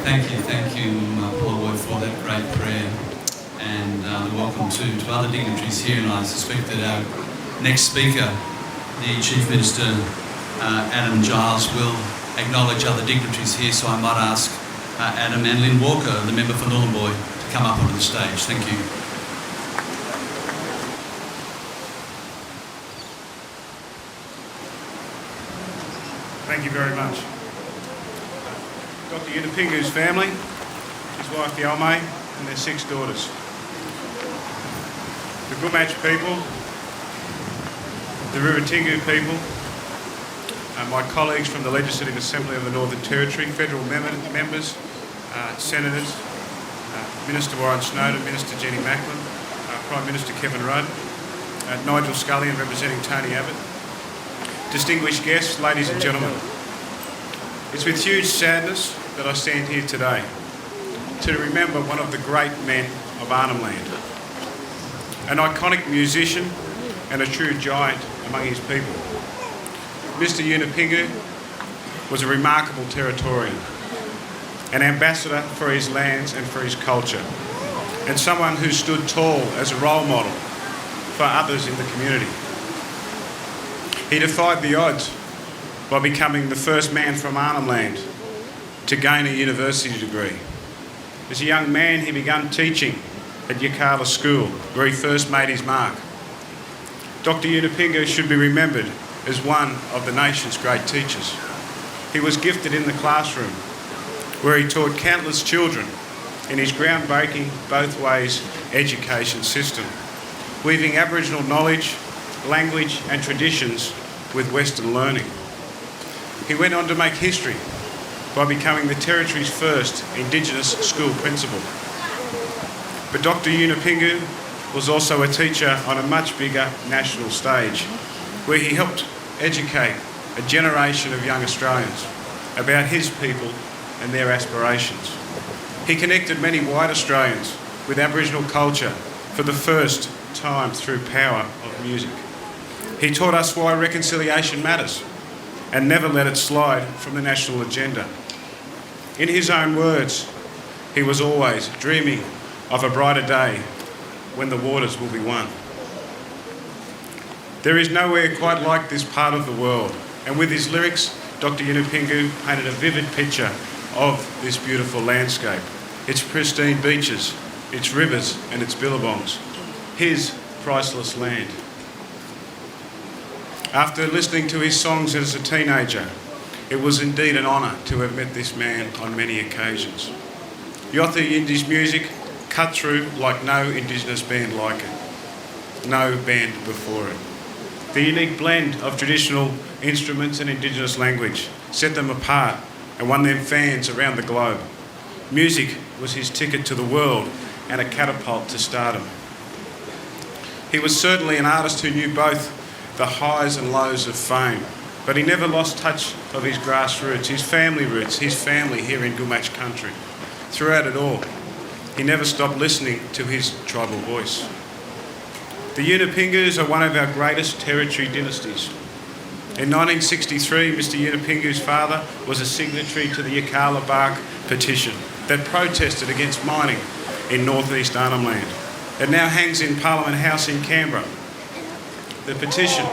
Thank you, Paul Wood, for that great prayer. And welcome to other dignitaries here. And I suspect that our next speaker, the Chief Minister, Adam Giles, will acknowledge other dignitaries here. So I might ask Adam and Lynn Walker, the member for Nhulunbuy, to come up onto the stage. Thank you. Thank you very much. Dr. Yunupingu's family, his wife Yalmay, and their 6 daughters. The Gumatj people, the Yunupingu people, my colleagues from the Legislative Assembly of the Northern Territory, federal members, senators, Minister Warren Snowden, Minister Jenny Macklin, Prime Minister Kevin Rudd, Nigel Scullion representing Tony Abbott, distinguished guests, ladies and gentlemen. It's with huge sadness that I stand here today to remember one of the great men of Arnhem Land, an iconic musician and a true giant among his people. Mr. Yunupingu was a remarkable Territorian, an ambassador for his lands and for his culture, and someone who stood tall as a role model for others in the community. He defied the odds by becoming the first man from Arnhem Land to gain a university degree. As a young man, he began teaching at Yirrkala School, where he first made his mark. Dr. Yunupingu should be remembered as one of the nation's great teachers. He was gifted in the classroom, where he taught countless children in his groundbreaking both ways education system, weaving Aboriginal knowledge, language and traditions with Western learning. He went on to make history by becoming the Territory's first Indigenous school principal. But Dr. Yunupingu was also a teacher on a much bigger national stage, where he helped educate a generation of young Australians about his people and their aspirations. He connected many white Australians with Aboriginal culture for the first time through power of music. He taught us why reconciliation matters and never let it slide from the national agenda. In his own words, he was always dreaming of a brighter day when the waters will be one. There is nowhere quite like this part of the world, and with his lyrics, Dr. Yunupingu painted a vivid picture of this beautiful landscape, its pristine beaches, its rivers and its billabongs, his priceless land. After listening to his songs as a teenager, it was indeed an honour to have met this man on many occasions. Yothu Yindi's music cut through like no Indigenous band like it, no band before it. The unique blend of traditional instruments and Indigenous language set them apart and won them fans around the globe. Music was his ticket to the world and a catapult to stardom. He was certainly an artist who knew both the highs and lows of fame, but he never lost touch of his grassroots, his family roots, his family here in Gumatj country. Throughout it all, he never stopped listening to his tribal voice. The Yunupingus are one of our greatest Territory dynasties. In 1963, Mr. Yunupingu's father was a signatory to the Yirrkala Bark petition that protested against mining in northeast Arnhem Land. It now hangs in Parliament House in Canberra. The petition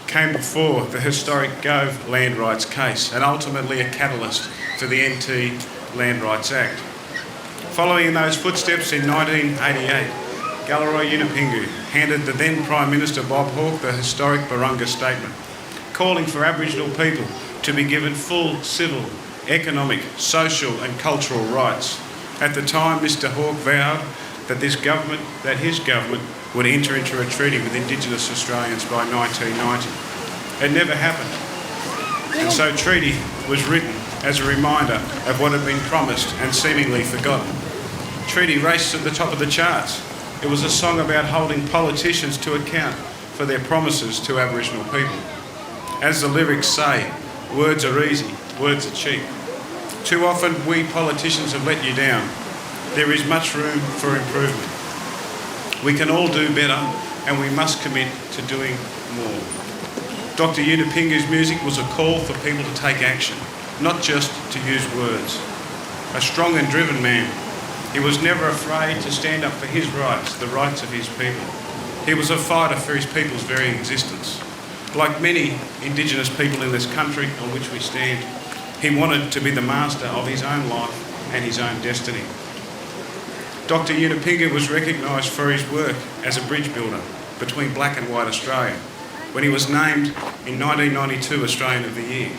came before the historic Gove land rights case and ultimately a catalyst for the NT Land Rights Act. Following in those footsteps in 1988, Galarrwuy Yunupingu handed the then Prime Minister Bob Hawke the historic Barunga Statement, calling for Aboriginal people to be given full civil, economic, social and cultural rights. At the time, Mr Hawke vowed that his government would enter into a treaty with Indigenous Australians by 1990. It never happened, and so treaty was written as a reminder of what had been promised and seemingly forgotten. Treaty raced to the top of the charts. It was a song about holding politicians to account for their promises to Aboriginal people. As the lyrics say, words are easy, words are cheap. Too often we politicians have let you down. There is much room for improvement. We can all do better and we must commit to doing more. Dr. Yunupingu's music was a call for people to take action, not just to use words. A strong and driven man, he was never afraid to stand up for his rights, the rights of his people. He was a fighter for his people's very existence. Like many Indigenous people in this country on which we stand, he wanted to be the master of his own life and his own destiny. Dr. Yunupingu was recognised for his work as a bridge builder between black and white Australia when he was named in 1992 Australian of the Year.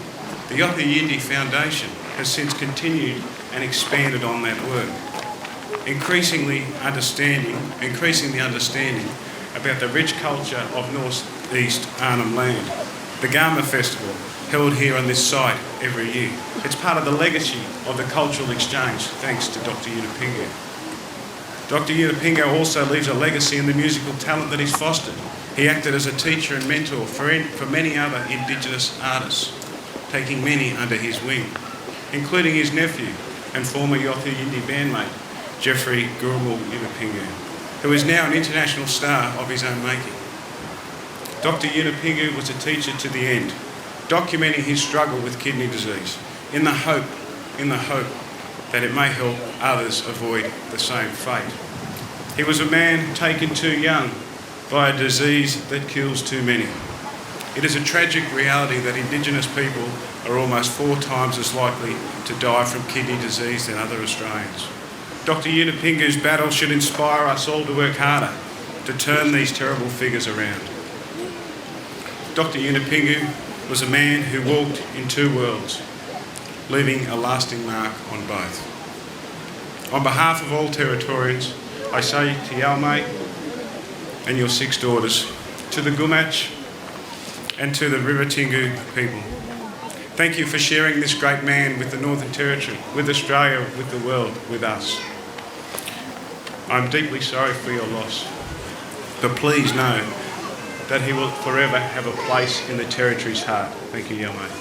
The Yothu Yindi Foundation has since continued and expanded on that work, increasing the understanding about the rich culture of North East Arnhem Land. The Garma Festival, held here on this site every year. It's part of the legacy of the cultural exchange, thanks to Dr. Yunupingu. Dr. Yunupingu also leaves a legacy in the musical talent that he's fostered. He acted as a teacher and mentor for many other Indigenous artists, taking many under his wing, including his nephew and former Yothu Yindi bandmate, Jeffrey Gurumul Yunupingu, who is now an international star of his own making. Dr. Yunupingu was a teacher to the end, documenting his struggle with kidney disease in the hope that it may help others avoid the same fate. He was a man taken too young by a disease that kills too many. It is a tragic reality that Indigenous people are almost 4 times as likely to die from kidney disease than other Australians. Dr. Yunupingu's battle should inspire us all to work harder to turn these terrible figures around. Dr. Yunupingu was a man who walked in 2 worlds, leaving a lasting mark on both. On behalf of all Territorians, I say to Yalmay and your 6 daughters, to the Gumach and to the Ruratingu people, thank you for sharing this great man with the Northern Territory, with Australia, with the world, with us. I'm deeply sorry for your loss, but please know that he will forever have a place in the Territory's heart. Thank you, Yalmay.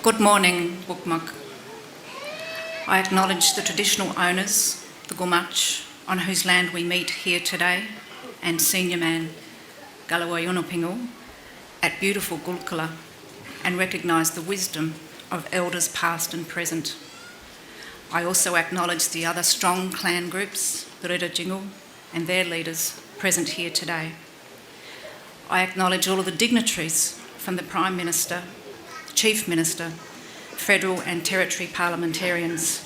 Good morning, Bookmuk. I acknowledge the traditional owners, the Gumach, on whose land we meet here today, and senior man, Galawa Yunupingu, at beautiful Gulkula, and recognise the wisdom of elders past and present. I also acknowledge the other strong clan groups, the Ruratingu, and their leaders present here today. I acknowledge all of the dignitaries from the Prime Minister, Chief Minister, federal and territory parliamentarians,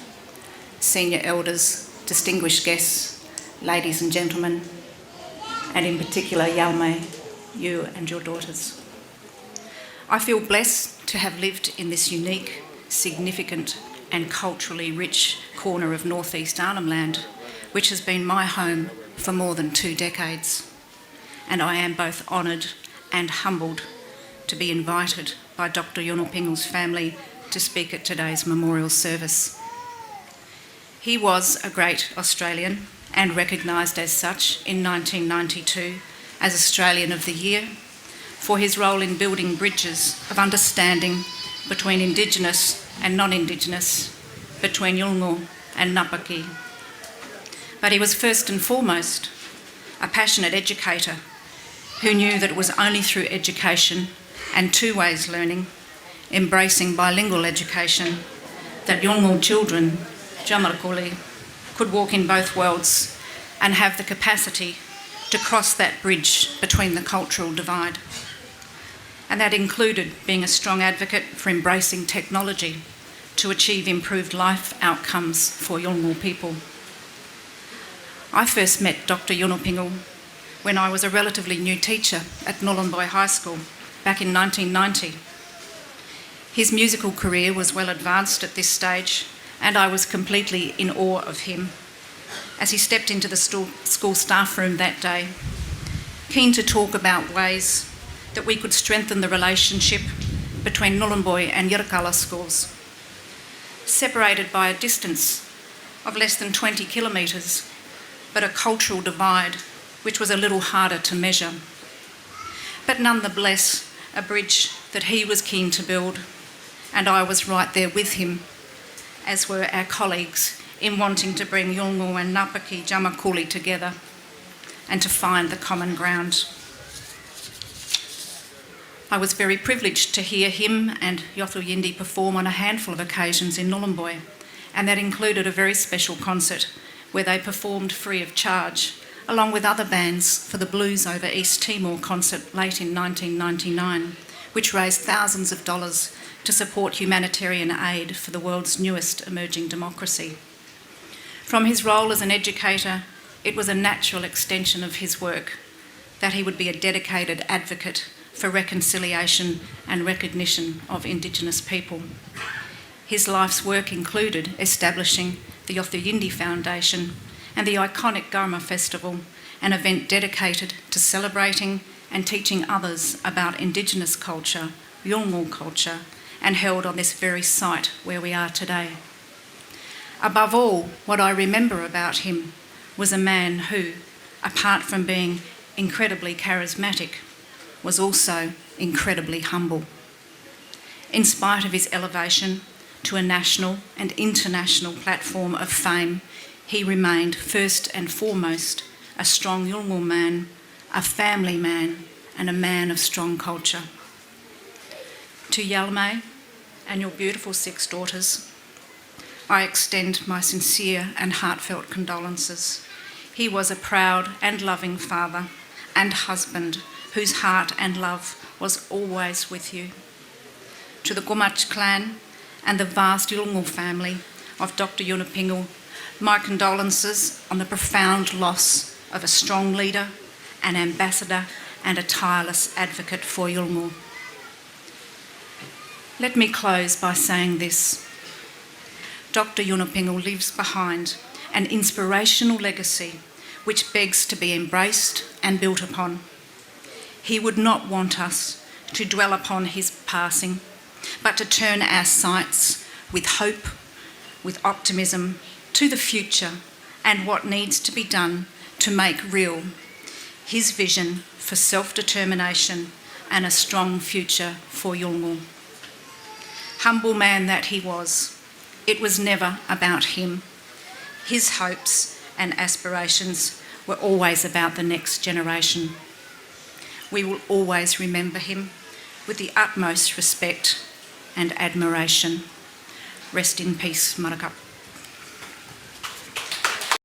senior elders, distinguished guests, ladies and gentlemen, and in particular Yalmay, you and your daughters. I feel blessed to have lived in this unique, significant and culturally rich corner of North East Arnhem Land, which has been my home for more than 2 decades. And I am both honoured and humbled to be invited by Dr. Yunupingu's family to speak at today's memorial service. He was a great Australian and recognised as such in 1992 as Australian of the Year for his role in building bridges of understanding between Indigenous and non-Indigenous, between Yolngu and Napaki. But he was first and foremost a passionate educator who knew that it was only through education and 2 ways learning, embracing bilingual education, that Yolngu children, Jamarkuli, could walk in both worlds and have the capacity to cross that bridge between the cultural divide. And that included being a strong advocate for embracing technology to achieve improved life outcomes for Yolngu people. I first met Dr. Yunupingu when I was a relatively new teacher at Nhulunbuy High School back in 1990. His musical career was well advanced at this stage, and I was completely in awe of him as he stepped into the school staff room that day, keen to talk about ways that we could strengthen the relationship between Nhulunbuy and Yirrkala schools, separated by a distance of less than 20 kilometres, but a cultural divide which was a little harder to measure. But nonetheless, a bridge that he was keen to build, and I was right there with him, as were our colleagues, in wanting to bring Yolngu and Ngāpuki Jamakuli together and to find the common ground. I was very privileged to hear him and Yothu Yindi perform on a handful of occasions in Nhulunbuy, and that included a very special concert where they performed free of charge, along with other bands, for the Blues Over East Timor concert late in 1999, which raised thousands of dollars to support humanitarian aid for the world's newest emerging democracy. From his role as an educator, it was a natural extension of his work that he would be a dedicated advocate for reconciliation and recognition of Indigenous people. His life's work included establishing the Yothu Yindi Foundation and the iconic Garma Festival, an event dedicated to celebrating and teaching others about Indigenous culture, Yolngu culture, and held on this very site where we are today. Above all, what I remember about him was a man who, apart from being incredibly charismatic, was also incredibly humble. In spite of his elevation to a national and international platform of fame, he remained first and foremost a strong Yolngu man, a family man, and a man of strong culture. To Yalmay and your beautiful 6 daughters, I extend my sincere and heartfelt condolences. He was a proud and loving father and husband whose heart and love was always with you. To the Gumach clan and the vast Yolngu family of Dr. Yunupingu, my condolences on the profound loss of a strong leader, an ambassador, and a tireless advocate for Yolngu. Let me close by saying this. Dr. Yunupingu leaves behind an inspirational legacy which begs to be embraced and built upon. He would not want us to dwell upon his passing, but to turn our sights with hope, with optimism, to the future and what needs to be done to make real his vision for self-determination and a strong future for Yolngu. Humble man that he was, it was never about him. His hopes and aspirations were always about the next generation. We will always remember him with the utmost respect and admiration. Rest in peace, Maraka.